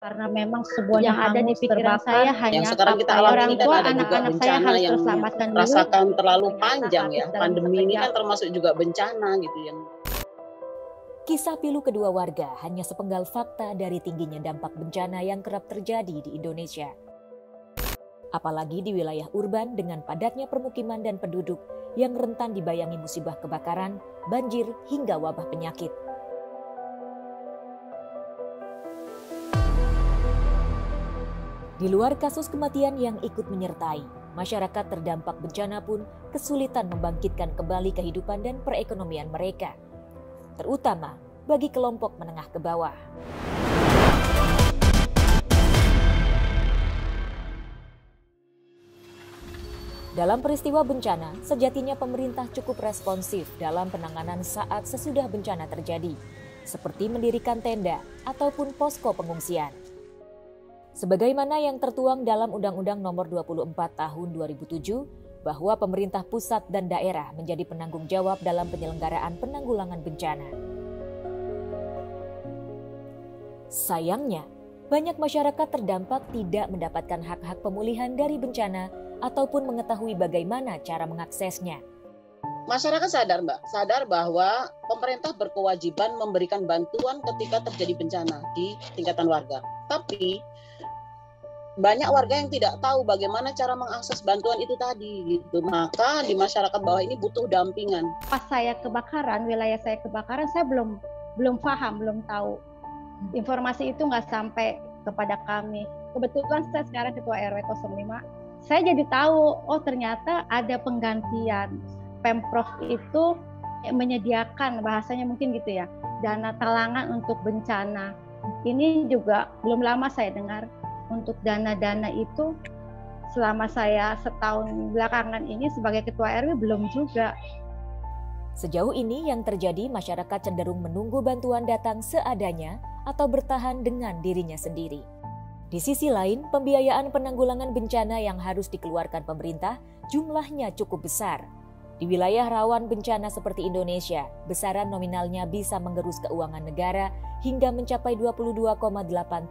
Karena memang sebuah yang ada di hangus, pikiran terbakar, saya hanya yang sekarang kita apa alami orang ini kan tua, ada juga anak-anak saya bencana harus yang terselamatkan dulu. rasakan terlalu Ternyata panjang ya. habis dalam Pandemi ini bekerja. kan termasuk juga bencana gitu yang Kisah pilu kedua warga hanya sepenggal fakta dari tingginya dampak bencana yang kerap terjadi di Indonesia. Apalagi di wilayah urban dengan padatnya permukiman dan penduduk yang rentan dibayangi musibah kebakaran, banjir, hingga wabah penyakit. Di luar kasus kematian yang ikut menyertai, masyarakat terdampak bencana pun kesulitan membangkitkan kembali kehidupan dan perekonomian mereka, terutama bagi kelompok menengah ke bawah. Dalam peristiwa bencana, sejatinya pemerintah cukup responsif dalam penanganan saat sesudah bencana terjadi, seperti mendirikan tenda ataupun posko pengungsian. Sebagaimana yang tertuang dalam Undang-Undang Nomor 24 Tahun 2007, bahwa pemerintah pusat dan daerah menjadi penanggung jawab dalam penyelenggaraan penanggulangan bencana. Sayangnya, banyak masyarakat terdampak tidak mendapatkan hak-hak pemulihan dari bencana ataupun mengetahui bagaimana cara mengaksesnya. masyarakat sadar, Mbak, sadar bahwa pemerintah berkewajiban memberikan bantuan ketika terjadi bencana di tingkatan warga. Tapi banyak warga yang tidak tahu bagaimana cara mengakses bantuan itu tadi gitu. Maka di masyarakat bawah ini butuh dampingan. Pas saya kebakaran, wilayah saya kebakaran, saya belum paham, belum tahu. Informasi itu nggak sampai kepada kami. Kebetulan saya sekarang Ketua RW 05. Saya jadi tahu, oh ternyata ada penggantian. Pemprov itu menyediakan, bahasanya mungkin gitu ya, dana talangan untuk bencana. Ini juga belum lama saya dengar. Untuk dana-dana itu selama saya setahun belakangan ini sebagai Ketua RW belum juga. Sejauh ini yang terjadi, masyarakat cenderung menunggu bantuan datang seadanya atau bertahan dengan dirinya sendiri. Di sisi lain, pembiayaan penanggulangan bencana yang harus dikeluarkan pemerintah jumlahnya cukup besar. Di wilayah rawan bencana seperti Indonesia, besaran nominalnya bisa menggerus keuangan negara hingga mencapai 22,8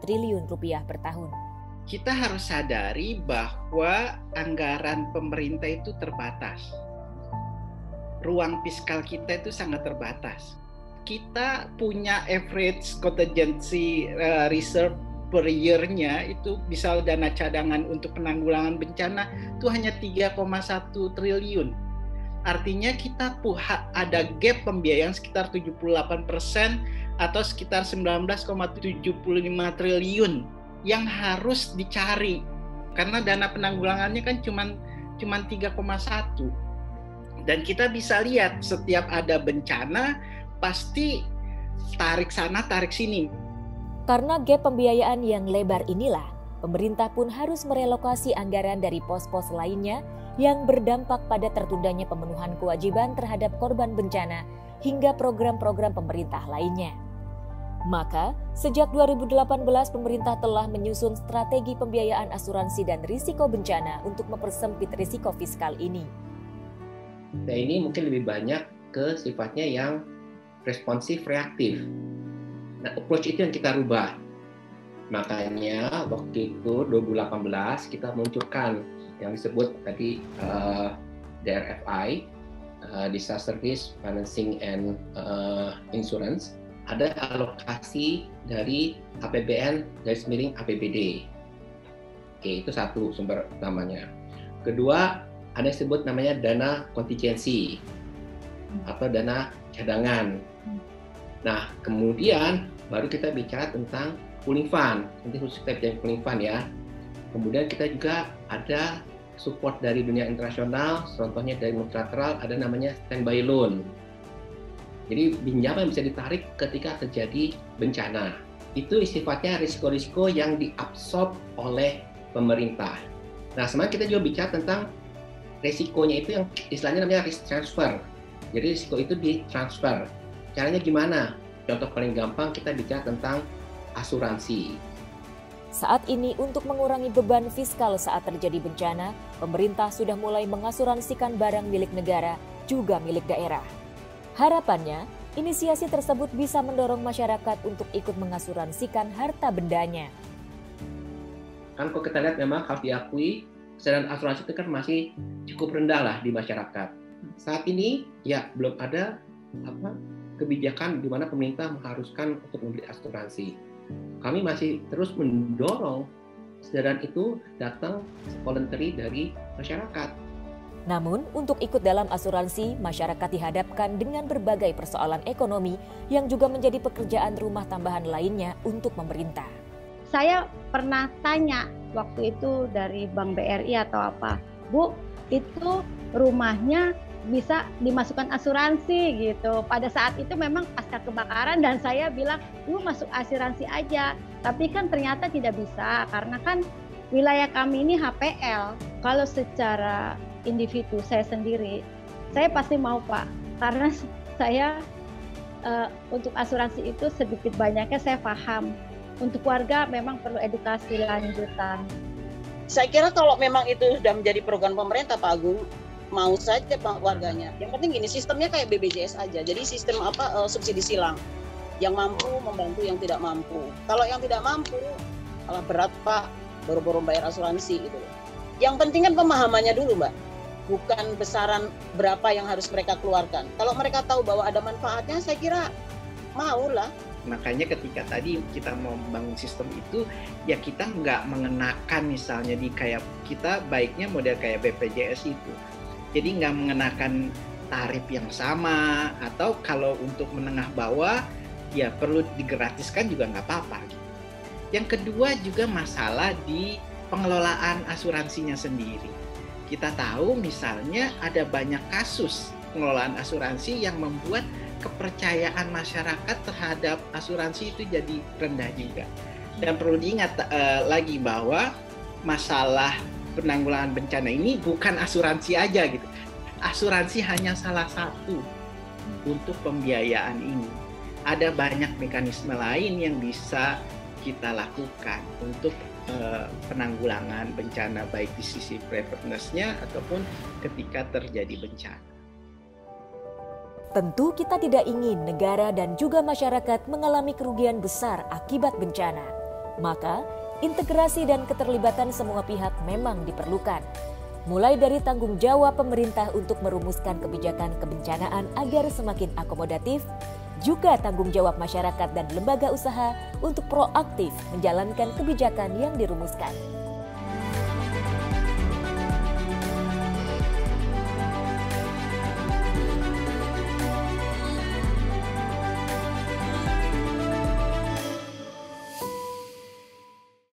triliun rupiah per tahun. Kita harus sadari bahwa anggaran pemerintah itu terbatas. Ruang fiskal kita itu sangat terbatas. Kita punya average contingency reserve per year-nya itu misal dana cadangan untuk penanggulangan bencana itu hanya 3,1 triliun. Artinya kita ada gap pembiayaan sekitar 78% atau sekitar 19,75 triliun yang harus dicari. Karena dana penanggulangannya kan cuma 3,1. Dan kita bisa lihat setiap ada bencana pasti tarik sana tarik sini. Karena gap pembiayaan yang lebar inilah, pemerintah pun harus merelokasi anggaran dari pos-pos lainnya yang berdampak pada tertundanya pemenuhan kewajiban terhadap korban bencana hingga program-program pemerintah lainnya. Maka, sejak 2018 pemerintah telah menyusun strategi pembiayaan asuransi dan risiko bencana untuk mempersempit risiko fiskal ini. Nah, ini mungkin lebih banyak ke sifatnya yang responsif reaktif. Nah, approach itu yang kita rubah. Makanya waktu itu 2018 kita munculkan yang disebut tadi DRFI, Disaster Risk Financing and Insurance. Ada alokasi dari APBN garis miring APBD. Oke, itu satu sumber utamanya. Kedua, ada yang disebut namanya dana kontingensi atau dana cadangan. Nah, kemudian baru kita bicara tentang pooling fund. Nanti khusus kita bicara pooling fund ya. Kemudian kita juga ada support dari dunia internasional, contohnya dari multilateral, ada namanya standby loan. Jadi pinjaman bisa ditarik ketika terjadi bencana. Itu sifatnya risiko-risiko yang diabsorb oleh pemerintah. Nah, sebenarnya kita juga bicara tentang risikonya itu yang istilahnya namanya risk transfer. Jadi risiko itu ditransfer. Caranya gimana? Contoh paling gampang kita bicara tentang asuransi. Saat ini untuk mengurangi beban fiskal saat terjadi bencana, pemerintah sudah mulai mengasuransikan barang milik negara juga milik daerah. Harapannya, inisiasi tersebut bisa mendorong masyarakat untuk ikut mengasuransikan harta bendanya. Kan kalau kita lihat memang harus diakui kesadaran asuransi itu kan masih cukup rendah lah di masyarakat. Saat ini ya belum ada kebijakan di mana pemerintah mengharuskan untuk membeli asuransi. Kami masih terus mendorong kesadaran itu datang voluntary dari masyarakat. Namun, untuk ikut dalam asuransi, masyarakat dihadapkan dengan berbagai persoalan ekonomi yang juga menjadi pekerjaan rumah tambahan lainnya untuk pemerintah. Saya pernah tanya waktu itu dari Bank BRI atau apa, Bu, itu rumahnya bisa dimasukkan asuransi gitu. Pada saat itu memang pasca kebakaran dan saya bilang, Bu masuk asuransi aja. Tapi kan ternyata tidak bisa karena kan wilayah kami ini HPL. Kalau secara individu saya sendiri, saya pasti mau Pak. Karena saya untuk asuransi itu sedikit banyaknya saya paham. Untuk warga memang perlu edukasi lanjutan. Saya kira kalau memang itu sudah menjadi program pemerintah Pak Agung, mau saja Pak warganya. Yang penting gini, sistemnya kayak BPJS aja. Jadi sistem subsidi silang. Yang mampu membantu yang tidak mampu. Kalau yang tidak mampu, malah berat Pak, boro-boro bayar asuransi gitu. Yang penting kan pemahamannya dulu Mbak. Bukan besaran berapa yang harus mereka keluarkan. Kalau mereka tahu bahwa ada manfaatnya, saya kira maulah. Makanya ketika tadi kita mau membangun sistem itu, ya kita nggak mengenakan misalnya di kayak kita baiknya model kayak BPJS itu. Jadi nggak mengenakan tarif yang sama, atau kalau untuk menengah bawah ya perlu digratiskan juga nggak apa-apa. Yang kedua juga masalah di pengelolaan asuransinya sendiri. Kita tahu misalnya ada banyak kasus pengelolaan asuransi yang membuat kepercayaan masyarakat terhadap asuransi itu jadi rendah juga. Dan perlu diingat lagi bahwa masalah penanggulangan bencana ini bukan asuransi aja gitu. Asuransi hanya salah satu untuk pembiayaan ini. Ada banyak mekanisme lain yang bisa kita lakukan untuk penanggulangan bencana, baik di sisi preparedness-nya ataupun ketika terjadi bencana. Tentu kita tidak ingin negara dan juga masyarakat mengalami kerugian besar akibat bencana. Maka, integrasi dan keterlibatan semua pihak memang diperlukan. Mulai dari tanggung jawab pemerintah untuk merumuskan kebijakan kebencanaan agar semakin akomodatif, juga tanggung jawab masyarakat dan lembaga usaha untuk proaktif menjalankan kebijakan yang dirumuskan.